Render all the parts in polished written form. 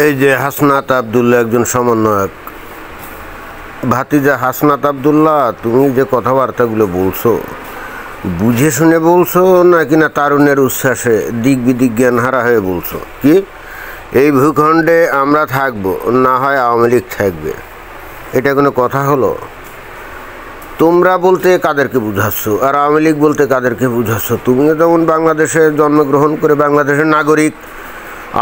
এই যে হাসনাত আবদুল্লাহ একজন সমন্বয়ক। ভাতিজা হাসনাত আবদুল্লাহ, তুমি যে কথাবার্তাগুলো বলছো বুঝে শুনে বলছো নাকি না তারুণ্যের উচ্ছ্বাসে দিক বিদিক জ্ঞান হারা হয়ে বলছো? কি এই ভূখণ্ডে আমরা থাকবো, না হয় আওয়ামী লীগ থাকবে, এটা কোনো কথা হলো? তোমরা বলতে কাদেরকে বুঝাচ্ছ আর আওয়ামী লীগ বলতে কাদেরকে বুঝাচ্ছ? তুমিও যেমন বাংলাদেশে জন্মগ্রহণ করে বাংলাদেশের নাগরিক,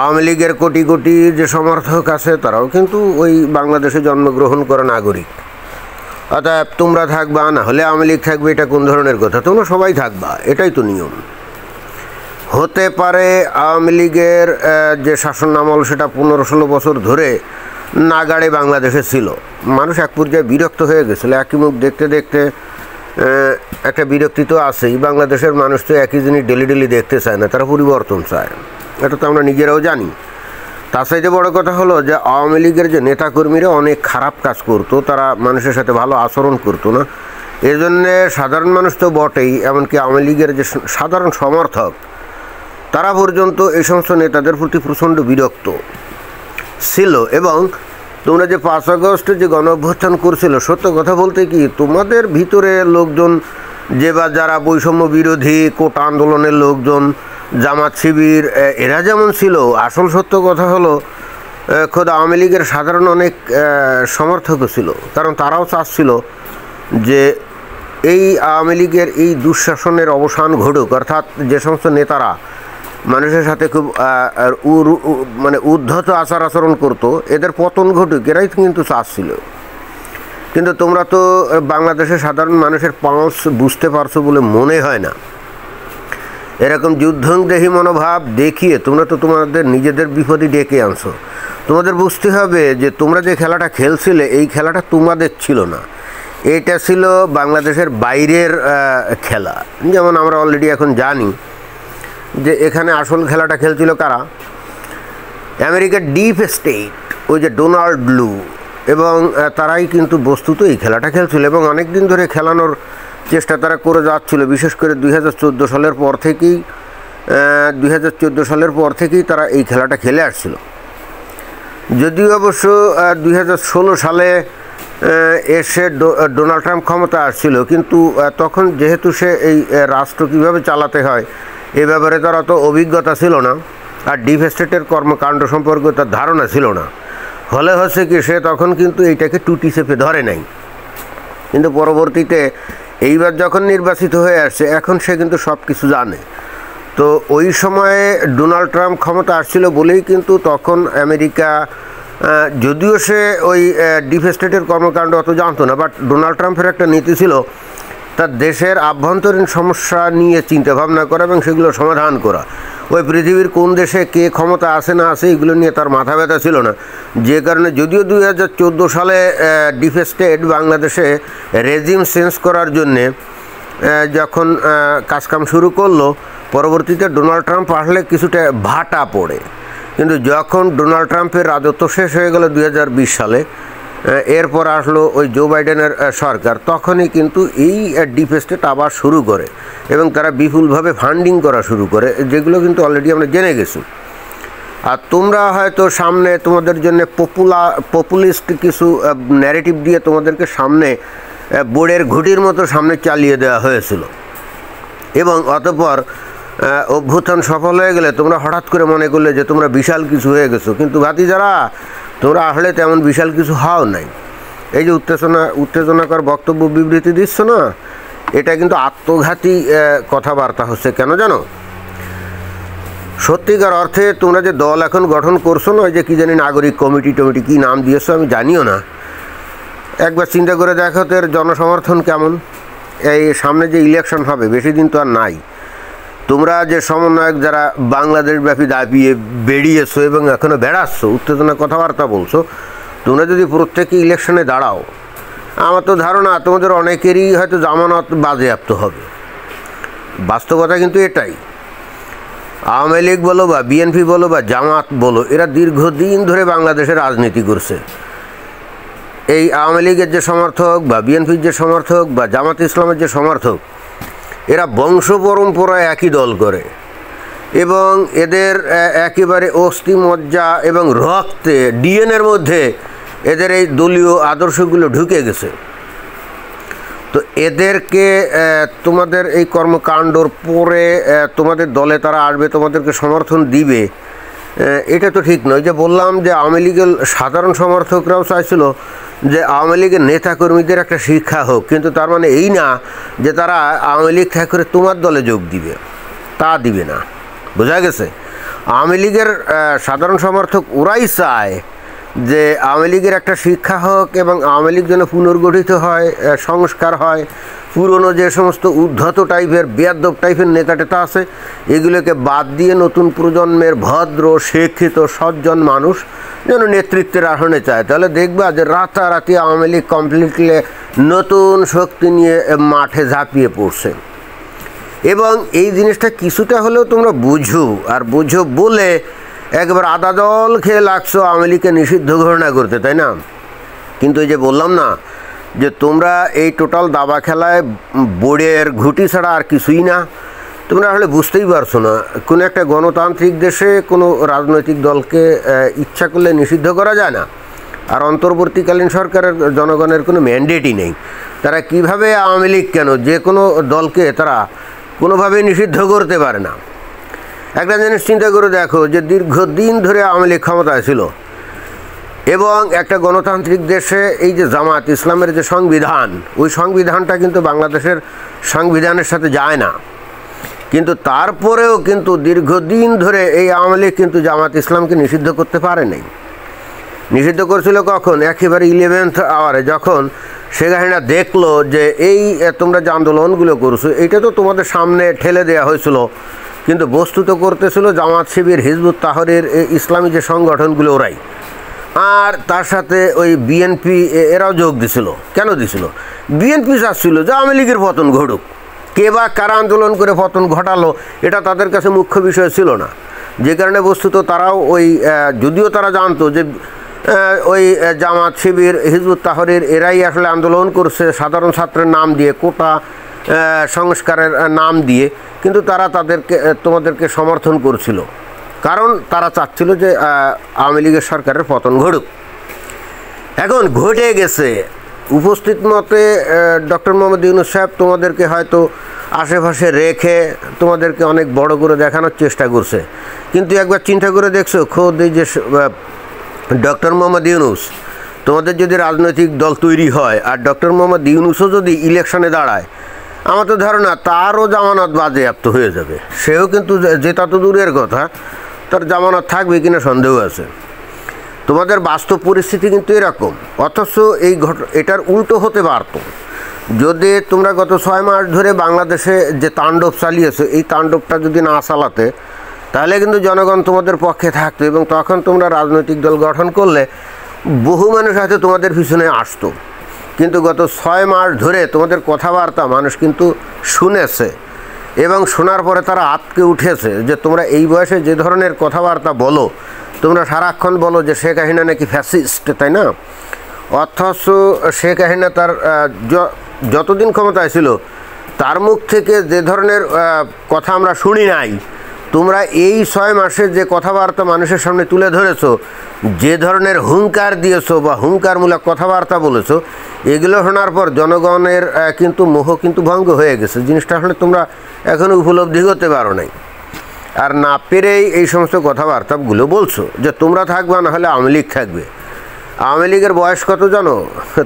আওয়ামী লীগের কোটি কোটি যে সমর্থক আছে তারাও কিন্তু ওই বাংলাদেশে জন্মগ্রহণ করা নাগরিক। অতএব তোমরা থাকবা, না হলে আওয়ামী লীগ থাকবে, এটা কোন ধরনের কথা? তোমরা সবাই থাকবা, এটাই তো নিয়ম। হতে পারে আওয়ামী লীগের যে শাসন আমল সেটা 15-16 বছর ধরে নাগাড়ে বাংলাদেশে ছিল। মানুষ এক পর্যায়ে বিরক্ত হয়ে গেছিলো, একই মুখ দেখতে দেখতে একটা বিরক্তি তো আছেই। বাংলাদেশের মানুষ তো একই জিনিস ডেলি ডেলি দেখতে চায় না, তারা পরিবর্তন চায়, এটা তো আমরা নিজেরাও জানি। তার সাথে বড় কথা হলো যে আওয়ামী লীগের যে নেতাকর্মীরা অনেক খারাপ কাজ করতো, তারা মানুষের সাথে ভালো আচরণ করতো না। এজন্যে সাধারণ মানুষ তো বটেই, এমনকি আওয়ামী লীগের যে সাধারণ সমর্থক তারা পর্যন্ত এই সমস্ত নেতাদের প্রতি প্রচণ্ড বিরক্ত ছিল। এবং তোমরা যে 5 আগস্টে যে গণ অভ্যুত্থান করছিল, সত্য কথা বলতে কি তোমাদের ভিতরে লোকজন যে বা যারা বৈষম্য বিরোধী কোটা আন্দোলনের লোকজন, জামাত শিবির, এরা যেমন ছিল, আসল সত্য কথা হলো খোদ আওয়ামী লীগের সাধারণ অনেক সমর্থকও ছিল। কারণ তারাও চাচ্ছিল যে এই আওয়ামী লীগের এই দুঃশাসনের অবসান ঘটুক, অর্থাৎ যে সমস্ত নেতারা মানুষের সাথে খুব মানে উদ্ধত আচরণ করতো এদের পতন ঘটুক, এরাই কিন্তু চাচ্ছিল। কিন্তু তোমরা তো বাংলাদেশের সাধারণ মানুষের পালস বুঝতে পারছো বলে মনে হয় না। এরকম যুদ্ধংদেহী মনোভাব দেখিয়ে তোমরা তো তোমাদের নিজেদের বিপদই ডেকে আনছো। তোমাদের বুঝতে হবে যে তোমরা যে খেলাটা খেলছিলে এই খেলাটা তোমাদের ছিল না, এটা ছিল বাংলাদেশের বাইরের খেলা। যেমন আমরা অলরেডি এখন জানি যে এখানে আসল খেলাটা খেলছিল কারা? আমেরিকার ডিপ স্টেট, ওই যে ডোনাল্ড ব্লু, এবং তারাই কিন্তু বস্তুত এই খেলাটা খেলছিল এবং অনেক দিন ধরে খেলানোর চেষ্টা তারা করে যাচ্ছিল। বিশেষ করে 2014 সালের পর থেকেই 2014 সালের পর থেকেই তারা এই খেলাটা খেলে আসছিল। যদিও অবশ্য 2016 সালে এসে ডোনাল্ড ট্রাম্প ক্ষমতা আসছিল, কিন্তু তখন যেহেতু সে এই রাষ্ট্র কীভাবে চালাতে হয় এ ব্যাপারে তার অত অভিজ্ঞতা ছিল না, আর ডিপ স্টেটের কর্মকাণ্ড সম্পর্কে তার ধারণা ছিল না। ফলে হচ্ছে কি সে তখন কিন্তু এইটাকে টুটি চেপে ধরে নাই। কিন্তু পরবর্তীতে এইবার যখন নির্বাচিত হয়ে আসছে এখন সে কিন্তু সব কিছু জানে। তো ওই সময়ে ডোনাল্ড ট্রাম্প ক্ষমতা আসছিল বলেই কিন্তু তখন আমেরিকা, যদিও সে ওই ডিপ স্টেটের কর্মকাণ্ড অত জানতো না, বাট ডোনাল্ড ট্রাম্পের একটা নীতি ছিল তার দেশের আভ্যন্তরীণ সমস্যা নিয়ে চিন্তাভাবনা করা এবং সেগুলো সমাধান করা। ওই পৃথিবীর কোন দেশে কে ক্ষমতা আছে না আছে এগুলো নিয়ে তার মাথা ব্যথা ছিল না। যে কারণে যদিও 2014 সালে ডিপ স্টেট বাংলাদেশে রেজিম চেঞ্জ করার জন্যে যখন কাজকাম শুরু করলো, পরবর্তীতে ডোনাল্ড ট্রাম্প আসলে কিছুটা ভাটা পড়ে। কিন্তু যখন ডোনাল্ড ট্রাম্পের রাজত্ব শেষ হয়ে গেল 2020 সালে, এরপর আসলো ওই জো বাইডেনের সরকার, তখনই কিন্তু এই ডিপ স্টেট আবার শুরু করে এবং তারা বিপুলভাবে ফান্ডিং করা শুরু করে, যেগুলো কিন্তু অলরেডি আমরা জেনে গেছি। আর তোমরা হয়তো সামনে তোমাদের জন্য পপুলিস্ট কিছু ন্যারেটিভ দিয়ে তোমাদেরকে সামনে বোর্ডের ঘুটির মতো সামনে চালিয়ে দেওয়া হয়েছিল এবং অতঃপর অভ্যুত্থান সফল হয়ে গেলে তোমরা হঠাৎ করে মনে করলে যে তোমরা বিশাল কিছু হয়ে গেছো। কিন্তু ভাতিজারা, তোমরা আসলে তেমন বিশাল কিছু হও নাই। এই যে উত্তেজনাকর বক্তব্য বিবৃতি দিচ্ছ না, এটা কিন্তু আত্মঘাতী কথাবার্তা হচ্ছে। কেন জানো? সত্যিকার অর্থে তোমরা যে দল এখন গঠন করছো না, ওই যে কী জানি নাগরিক কমিটি কী নাম দিয়েছো আমি জানিও না, একবার চিন্তা করে দেখো তো এর জনসমর্থন কেমন। এই সামনে যে ইলেকশন হবে বেশি দিন তো আর নাই। তোমরা যে সমন্বয়ক যারা বাংলাদেশব্যাপী দাপিয়ে বেরিয়েছো এবং এখনও বেড়াচ্ছ, উত্তেজনা কথাবার্তা বলছো, তোমরা যদি প্রত্যেকে ইলেকশনে দাঁড়াও, আমার তো ধারণা তোমাদের অনেকেরই হয়তো জামানত বাজেয়াপ্ত হবে। বাস্তবতা কিন্তু এটাই। আওয়ামী লীগ বলো বা বিএনপি বলো বা জামাত বলো, এরা দীর্ঘদিন ধরে বাংলাদেশে রাজনীতি করছে। এই আওয়ামী লীগের যে সমর্থক বা বিএনপির যে সমর্থক বা জামাত ইসলামের যে সমর্থক, এরা বংশ পরম্পরায় একই দল করে এবং এদের একেবারে অস্থি মজ্জা এবং রক্তে ডিএনএর মধ্যে এদের এই দলীয় আদর্শগুলো ঢুকে গেছে। তো এদেরকে তোমাদের এই কর্মকাণ্ডর পরে তোমাদের দলে তারা আসবে, তোমাদেরকে সমর্থন দিবে, এটা তো ঠিক নয়। যে বললাম যে আওয়ামী লীগের সাধারণ সমর্থকরাও চাইছিল যে আওয়ামী লীগের নেতাকর্মীদের একটা শিক্ষা হোক, কিন্তু তার মানে এই না যে তারা আওয়ামী লীগ ত্যাগ করে তোমার দলে যোগ দিবে, তা দিবে না। বোঝা গেছে? আওয়ামী লীগের সাধারণ সমর্থক ওরাই চায় যে আওয়ামী লীগের একটা শিক্ষা হোক এবং আওয়ামী লীগ যেন পুনর্গঠিত হয়, সংস্কার হয়, পুরনো যে সমস্ত উদ্ধত টাইপের বেয়াদব টাইপের নেতা টেতা আছে এগুলোকে বাদ দিয়ে নতুন প্রজন্মের ভদ্র শিক্ষিত সজ্জন মানুষ যেন নেতৃত্বের আসনে চায়। তাহলে দেখবা যে রাতারাতি আওয়ামী লীগ কমপ্লিটলি নতুন শক্তি নিয়ে মাঠে ঝাঁপিয়ে পড়ছে। এবং এই জিনিসটা কিছুটা হলেও তোমরা বুঝো, আর বুঝো বলে একবার আদা জল খেয়ে লাগছো আওয়ামী লীগকে নিষিদ্ধ ঘোষণা করতে, তাই না? কিন্তু এই যে বললাম না যে তোমরা এই টোটাল দাবা খেলায় বোর্ডের ঘুঁটি ছাড়া আর কিছুই না, তোমরা আসলে বুঝতেই পারছো না। কোনো একটা গণতান্ত্রিক দেশে কোনো রাজনৈতিক দলকে ইচ্ছা করলে নিষিদ্ধ করা যায় না, আর অন্তর্বর্তীকালীন সরকারের জনগণের কোনো ম্যান্ডেটই নেই। তারা কিভাবে আওয়ামী লীগ কেন যে কোনো দলকে তারা কোনোভাবেই নিষিদ্ধ করতে পারে না। একটা জিনিস চিন্তা করে দেখো যে দীর্ঘদিন ধরে আওয়ামী লীগ ক্ষমতায় ছিল এবং একটা গণতান্ত্রিক দেশে এই যে জামাত ইসলামের যে সংবিধান, ওই সংবিধানটা কিন্তু বাংলাদেশের সংবিধানের সাথে যায় না, কিন্তু তারপরেও কিন্তু দীর্ঘদিন ধরে এই আওয়ামী লীগ কিন্তু জামাত ইসলামকে নিষিদ্ধ করতে পারে নাই। নিষিদ্ধ করছিল কখন? একেবারে 11th আওয়ারে, যখন শেখ হাসিনা দেখলো যে এই তোমরা যে আন্দোলনগুলো করছো এইটা তো তোমাদের সামনে ঠেলে দেওয়া হয়েছিল, কিন্তু বস্তুত করতেছিল জামাত শিবির হিজবুত তাহরীর ইসলামী যে সংগঠনগুলো ওরাই, আর তার সাথে ওই বিএনপি এরাও যোগ দিছিল। কেন দিছিল? বিএনপি চাচ্ছিল যে আওয়ামী লীগের পতন ঘটুক। কে বা কারা আন্দোলন করে পতন ঘটালো এটা তাদের কাছে মুখ্য বিষয় ছিল না, যে কারণে বস্তুত তারাও ওই যদিও তারা জানতো যে ওই জামাত শিবির হিজবুত তাহরীর এরাই আসলে আন্দোলন করছে সাধারণ ছাত্রের নাম দিয়ে, কোটা সংস্কারের নাম দিয়ে, কিন্তু তারা তোমাদেরকে সমর্থন করছিল, কারণ তারা চাচ্ছিল যে আওয়ামী লীগের সরকারের পতন ঘটুক। এখন ঘটে গেছে। উপস্থিত মতে ডক্টর মোহাম্মদ ইউনূস সাহেব তোমাদেরকে হয়তো আশেপাশে রেখে তোমাদেরকে অনেক বড় করে দেখানোর চেষ্টা করছে, কিন্তু একবার চিন্তা করে দেখছো খোদ এই যে ডক্টর মোহাম্মদ ইউনূস, তোমাদের যদি রাজনৈতিক দল তৈরি হয় আর ডক্টর মোহাম্মদ ইউনূসও যদি ইলেকশনে দাঁড়ায়, আমার তো ধারণা তারও জামানত বাজেয়াপ্ত হয়ে যাবে। সেও কিন্তু জেতা তো দূরের কথা, তার জামানত থাকবে কিনা সন্দেহ আছে। তোমাদের বাস্তব পরিস্থিতি কিন্তু এরকম। অথচ এটার উল্টো হতে পারত যদি তোমরা গত 6 মাস ধরে বাংলাদেশে যে তাণ্ডব চালিয়েছো এই তাণ্ডবটা যদি না চালাতে, তাহলে কিন্তু জনগণ তোমাদের পক্ষে থাকতো এবং তখন তোমরা রাজনৈতিক দল গঠন করলে বহু মানুষ হয়তো তোমাদের পিছনে আসতো। কিন্তু গত 6 মাস ধরে তোমাদের কথাবার্তা মানুষ কিন্তু শুনেছে এবং শোনার পরে তারা আটকে উঠেছে যে তোমরা এই বয়সে যে ধরনের কথাবার্তা বলো, তোমরা সারাক্ষণ বলো যে শেখ হাসিনা নাকি ফ্যাসিস্ট, তাই না? অথচ শেখ হাসিনা তার যতদিন ক্ষমতায় ছিল তার মুখ থেকে যে ধরনের কথা আমরা শুনি নাই, তোমরা এই 6 মাসে যে কথাবার্তা মানুষের সামনে তুলে ধরেছো, যে ধরনের হুঙ্কার দিয়েছো বা হুঙ্কারমূলক কথাবার্তা বলেছো, এগুলো শোনার পর জনগণের কিন্তু মোহ কিন্তু ভঙ্গ হয়ে গেছে। জিনিসটা আসলে তোমরা এখনও উপলব্ধি করতে পারো নাই, আর না পেরেই এই সমস্ত কথাবার্তাগুলো বলছো যে তোমরা থাকবে না হলে আওয়ামী লীগ থাকবে। আওয়ামী লীগের বয়স কত জানো?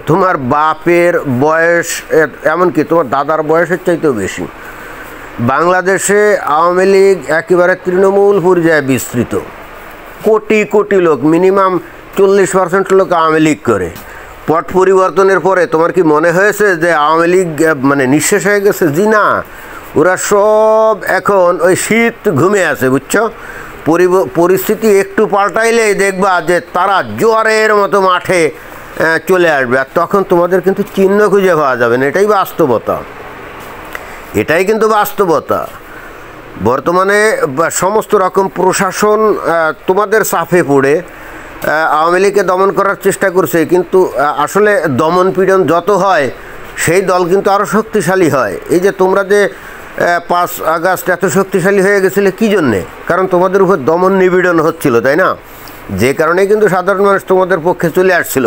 তোমার বাপের বয়স, এমনকি তোমার দাদার বয়সের চাইতেও বেশি। বাংলাদেশে আওয়ামী লীগ একেবারে তৃণমূল পর্যায়ে বিস্তৃত, কোটি কোটি লোক, মিনিমাম 40% লোক আওয়ামী লীগ করে। পট পরিবর্তনের পরে তোমার কি মনে হয়েছে যে আওয়ামী লীগ মানে নিঃশেষ হয়ে গেছে? জি না, ওরা সব এখন ওই শীত ঘুমে আছে, বুঝছো? পরিস্থিতি একটু পাল্টাইলেই দেখবা যে তারা জোয়ারের মতো মাঠে চলে আসবে, আর তখন তোমাদের কিন্তু চিহ্ন খুঁজে পাওয়া যাবে না। এটাই বাস্তবতা, এটাই কিন্তু বাস্তবতা। বর্তমানে সমস্ত রকম প্রশাসন তোমাদের চাপে পড়ে আওয়ামী লীগকে দমন করার চেষ্টা করছে, কিন্তু আসলে দমন পীড়ন যত হয় সেই দল কিন্তু আরও শক্তিশালী হয়। এই যে তোমরা যে 5 আগস্ট এত শক্তিশালী হয়ে গেছিলে কী জন্যে? কারণ তোমাদের উপর দমন নিপীড়ন হচ্ছিল, তাই না? যে কারণেই কিন্তু সাধারণ মানুষ তোমাদের পক্ষে চলে আসছিল।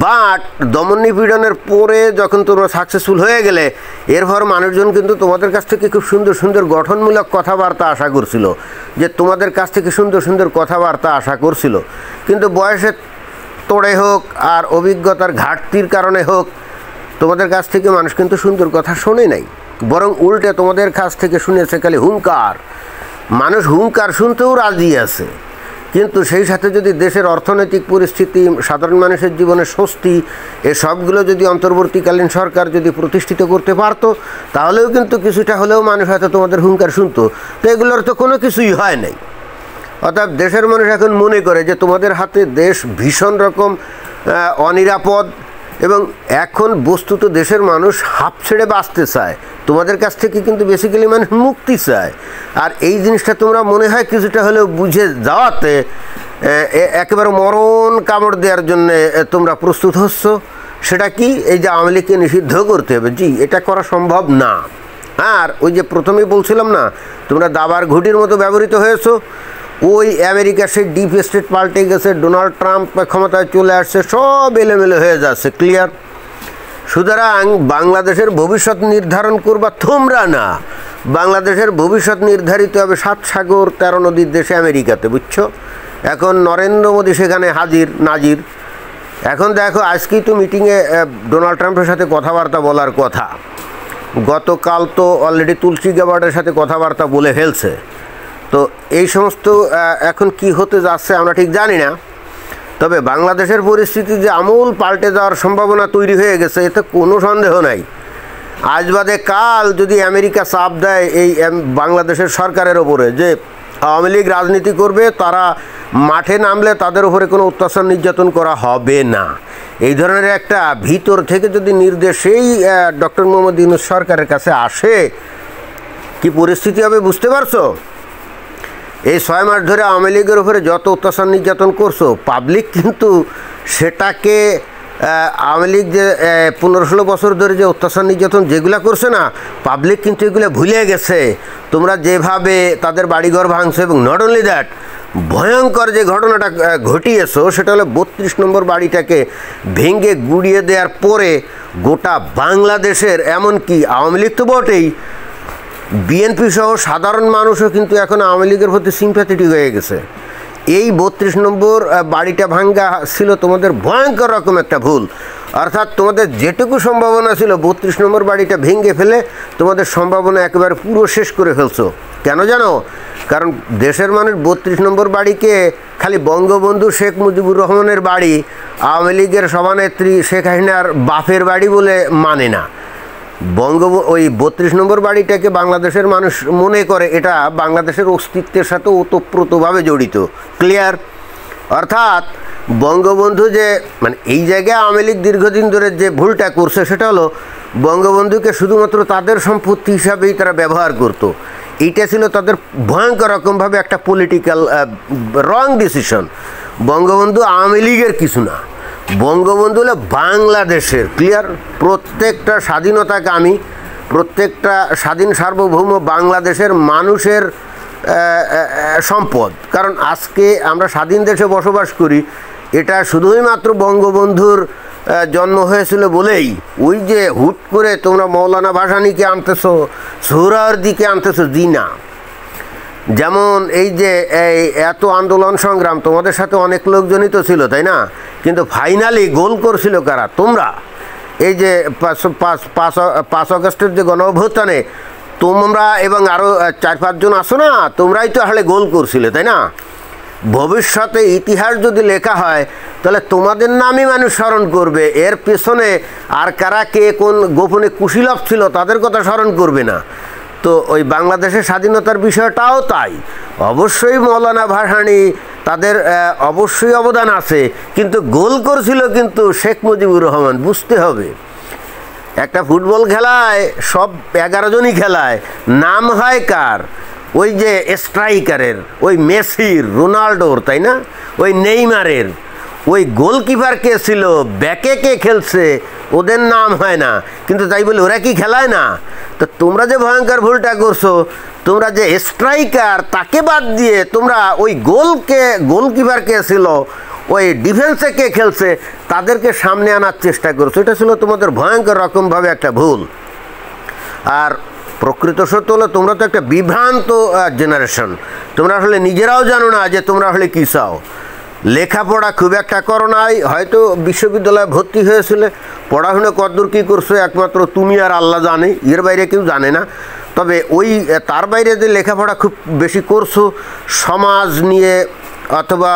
বাট দমন নিপীড়নের পরে যখন তোমরা সাকসেসফুল হয়ে গেলে, এরপর মানুষজন কিন্তু তোমাদের কাছ থেকে খুব সুন্দর সুন্দর গঠনমূলক কথাবার্তা আশা করছিল, যে তোমাদের কাছ থেকে সুন্দর সুন্দর কথাবার্তা আশা করছিল। কিন্তু বয়সের তোড়ে হোক আর অভিজ্ঞতার ঘাটতির কারণে হোক, তোমাদের কাছ থেকে মানুষ কিন্তু সুন্দর কথা শোনে নাই, বরং উল্টে তোমাদের কাছ থেকে শুনেছে খালি হুঙ্কার। মানুষ হুঙ্কার শুনতেও রাজি আছে, কিন্তু সেই সাথে যদি দেশের অর্থনৈতিক পরিস্থিতি, সাধারণ মানুষের জীবনে স্বস্তি, এসবগুলো যদি অন্তর্বর্তীকালীন সরকার যদি প্রতিষ্ঠিত করতে পারতো, তাহলেও কিন্তু কিছুটা হলেও মানুষ হয়তো তোমাদের হুঙ্কার শুনতো। তো এগুলোর তো কোনো কিছুই হয় নাই। অর্থাৎ দেশের মানুষ এখন মনে করে যে তোমাদের হাতে দেশ ভীষণ রকম অনিরাপদ, এবং এখন বস্তুত দেশের মানুষ হাঁপ ছেড়ে বাঁচতে চায়, তোমাদের কাছ থেকে কিন্তু বেসিক্যালি মানুষ মুক্তি চায়। আর এই জিনিসটা তোমরা মনে হয় কিছুটা হলেও বুঝে যাওয়াতে একেবারে মরণ কামড় দেওয়ার জন্যে তোমরা প্রস্তুত হচ্ছ। সেটা কি? এই যে আওয়ামী লীগকে নিষিদ্ধ করতে হবে। জি, এটা করা সম্ভব না। আর ওই যে প্রথমেই বলছিলাম না, তোমরা দাবার ঘুঁটির মতো ব্যবহৃত হয়েছো। ওই আমেরিকার সেই ডিপ স্টেট পাল্টে গেছে, ডোনাল্ড ট্রাম্প ক্ষমতায় চলে আসছে, সব এলোমেলো হয়ে যাচ্ছে। ক্লিয়ার? সুতরাং বাংলাদেশের ভবিষ্যৎ নির্ধারণ করবা তোমরা না, বাংলাদেশের ভবিষ্যৎ নির্ধারিত হবে 7 সাগর 13 নদীর দেশে আমেরিকাতে, বুঝছো? এখন নরেন্দ্র মোদী সেখানে নাজির। এখন দেখো, আজকেই তো মিটিংয়ে ডোনাল্ড ট্রাম্পের সাথে কথাবার্তা বলার কথা। গতকাল তো অলরেডি তুলসী গ্যাবার্ডের সাথে কথাবার্তা বলে ফেলছে। তো এই সমস্ত এখন কি হতে যাচ্ছে আমরা ঠিক জানি না। তবে বাংলাদেশের পরিস্থিতি যে আমূল পাল্টে যাওয়ার সম্ভাবনা তৈরি হয়ে গেছে, এতে কোনো সন্দেহ নাই। আজ বাদে কাল যদি আমেরিকা চাপ দেয় এই বাংলাদেশের সরকারের ওপরে যে আওয়ামী লীগ রাজনীতি করবে, তারা মাঠে নামলে তাদের উপরে কোনো অত্যাচার নির্যাতন করা হবে না, এই ধরনের একটা ভিতর থেকে যদি নির্দেশ এই ডক্টর মোহাম্মদ ইউনূস সরকারের কাছে আসে, কি পরিস্থিতি হবে বুঝতে পারছো? এই 6 মাস ধরে আওয়ামী লীগের উপরে যত অত্যাচার নির্যাতন করছো, পাবলিক কিন্তু সেটাকে আওয়ামী লীগ যে 15-16 বছর ধরে যে অত্যাচার নির্যাতন যেগুলো করছে না, পাবলিক কিন্তু এগুলো ভুলে গেছে। তোমরা যেভাবে তাদের বাড়িঘর ভাঙছো, এবং নট অনলি দ্যাট, ভয়ঙ্কর যে ঘটনাটা ঘটিয়েছো সেটা হলো 32 নম্বর বাড়িটাকে ভেঙে গুড়িয়ে দেওয়ার পরে গোটা বাংলাদেশের, এমনকি আওয়ামী লীগ তো বটেই, বিএনপি সহ সাধারণ মানুষও কিন্তু এখন আওয়ামী লীগের প্রতি সিম্প্যাথেটিক হয়ে গেছে। এই 32 নম্বর বাড়িটা ভাঙ্গা ছিল তোমাদের ভয়ঙ্কর রকম একটা ভুল। অর্থাৎ তোমাদের যেটুকু সম্ভাবনা ছিল 32 নম্বর বাড়িটা ভেঙে ফেলে তোমাদের সম্ভাবনা একেবারে পুরো শেষ করে ফেলছো। কেন জানো? কারণ দেশের মানুষ 32 নম্বর বাড়িকে খালি বঙ্গবন্ধু শেখ মুজিবুর রহমানের বাড়ি, আওয়ামী লীগের সভানেত্রী শেখ হাসিনার বাপের বাড়ি বলে মানে না। ওই 32 নম্বর বাড়িটাকে বাংলাদেশের মানুষ মনে করে এটা বাংলাদেশের অস্তিত্বের সাথে ওতপ্রোতভাবে জড়িত। ক্লিয়ার? অর্থাৎ বঙ্গবন্ধু যে মানে এই জায়গায় আওয়ামী লীগ দীর্ঘদিন ধরে যে ভুলটা করছে সেটা হলো বঙ্গবন্ধুকে শুধুমাত্র তাদের সম্পত্তি হিসাবেই তারা ব্যবহার করতো। এইটা ছিল তাদের ভয়ঙ্কর রকমভাবে একটা পলিটিক্যাল রং ডিসিশন। বঙ্গবন্ধু আওয়ামী লীগের কিছু না, বঙ্গবন্ধু হলো বাংলাদেশের। ক্লিয়ার? প্রত্যেকটা স্বাধীনতাকামী, প্রত্যেকটা স্বাধীন সার্বভৌম বাংলাদেশের মানুষের সম্পদ। কারণ আজকে আমরা স্বাধীন দেশে বসবাস করি, এটা শুধুই মাত্র বঙ্গবন্ধুর জন্ম হয়েছিল বলেই। ওই যে হুট করে তোমরা মৌলানা ভাসানীকে আনতেছো, সোহরাওয়ার্দীকে আনতেছো, জি না। যেমন এই যে এত আন্দোলন সংগ্রাম, তোমাদের সাথে অনেক লোকজনই তো ছিল, তাই না? কিন্তু ফাইনালি গোল করছিল কারা? তোমরা। এই যে 5 আগস্টের যে গণ অভ্যুত্থানে তোমরা এবং আরও 4-5 জন আসো না, তোমরাই তো আসলে গোল করছিলে, তাই না? ভবিষ্যতে ইতিহাস যদি লেখা হয় তাহলে তোমাদের নামই মানুষ স্মরণ করবে, এর পেছনে আর কারা কে কোন গোপনে কুশীলভ ছিল তাদের কথা স্মরণ করবে না। তো ওই বাংলাদেশের স্বাধীনতার বিষয়টাও তাই। অবশ্যই মৌলানা ভাসানী তাদের অবশ্যই অবদান আছে, কিন্তু গোল করছিল কিন্তু শেখ মুজিবুর রহমান। বুঝতে হবে, একটা ফুটবল খেলায় সব 11 জনই খেলায়, নাম হয় কার? ওই যে স্ট্রাইকারের, ওই মেসির, রোনাল্ডোর, তাই না? ওই নেইমারের, ওই গোলকিপার কে ছিল, ব্যাকে কে খেলছে, ওদের নাম হয় না, কিন্তু তাই বলে ওরা কি খেলায় না? তো তোমরা যে ভয়ঙ্কর ভুলটা করছো, তোমরা যে স্ট্রাইকার তাকে বাদ দিয়ে তোমরা ওই গোলকিপার কে ছিল, ওই ডিফেন্সে কে খেলছে, তাদেরকে সামনে আনার চেষ্টা করছো। এটা ছিল তোমাদের ভয়ঙ্কর রকমভাবে একটা ভুল। আর প্রকৃত সত্য হলো তোমরা তো একটা বিভ্রান্ত জেনারেশন। তোমরা আসলে নিজেরাও জানো না যে তোমরা আসলে কী চাও। লেখাপড়া খুব একটা করো নাই, হয়তো বিশ্ববিদ্যালয়ে ভর্তি হয়েছিলে, পড়াশুনো কতদূর কী করছো একমাত্র তুমি আর আল্লাহ জানে, এর বাইরে কেউ জানে না। তবে ওই তার বাইরে যে লেখাপড়া খুব বেশি করছো, সমাজ নিয়ে অথবা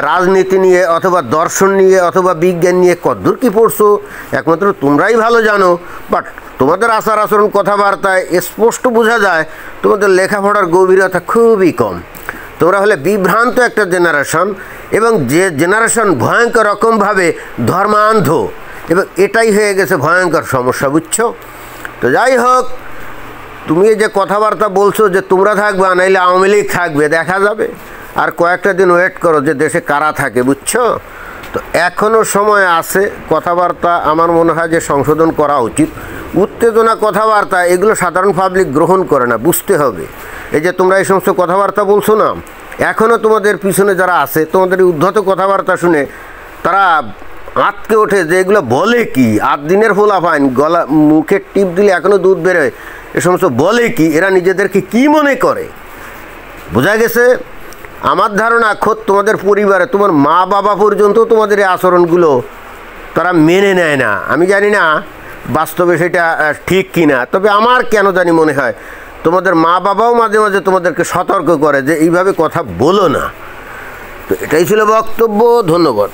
রাজনীতি নিয়ে অথবা দর্শন নিয়ে অথবা বিজ্ঞান নিয়ে কতদূর কী পড়ছো একমাত্র তোমরাই ভালো জানো। বাট তোমাদের আচার আচরণ কথাবার্তায় স্পষ্ট বোঝা যায় তোমাদের লেখাপড়ার গভীরতা খুবই কম। তোমরা হলে বিভ্রান্ত একটা জেনারেশন, এবং যে জেনারেশন ভয়ঙ্কর রকমভাবে ধর্মান্ধ, এবং এটাই হয়ে গেছে ভয়ঙ্কর সমস্যা, বুঝছো? তো যাই হোক, তুমি যে কথাবার্তা বলছো যে তোমরা থাকবে নাইলে আওয়ামী লীগ থাকবে, দেখা যাবে। আর কয়েকটা দিন ওয়েট করো যে দেশে কারা থাকে, বুঝছো? তো এখনও সময় আছে, কথাবার্তা আমার মনে হয় যে সংশোধন করা উচিত। উত্তেজনা কথাবার্তা এগুলো সাধারণ পাবলিক গ্রহণ করে না, বুঝতে হবে। এই যে তোমরা এই সমস্ত কথাবার্তা বলছো না, এখনও তোমাদের পিছনে যারা আছে, তোমাদের এই উদ্ধত কথাবার্তা শুনে তারা আঁতকে ওঠে যে এগুলো বলে কি, 8 দিনের ফোলা পাইন, গলা মুখে টিপ দিলে এখনও দুধ বেরোয়, এ সমস্ত বলে কি, এরা নিজেদেরকে কি মনে করে? বোঝা গেছে? আমার ধারণা খোদ তোমাদের পরিবারে তোমার মা বাবা পর্যন্ত তোমাদের এই আচরণগুলো তারা মেনে নেয় না। আমি জানি না বাস্তবে সেটা ঠিক কি না, তবে আমার কেন জানি মনে হয় তোমাদের মা বাবাও মাঝে মাঝে তোমাদেরকে সতর্ক করে যে এইভাবে কথা বলো না। তো এটাই ছিল বক্তব্য। ধন্যবাদ।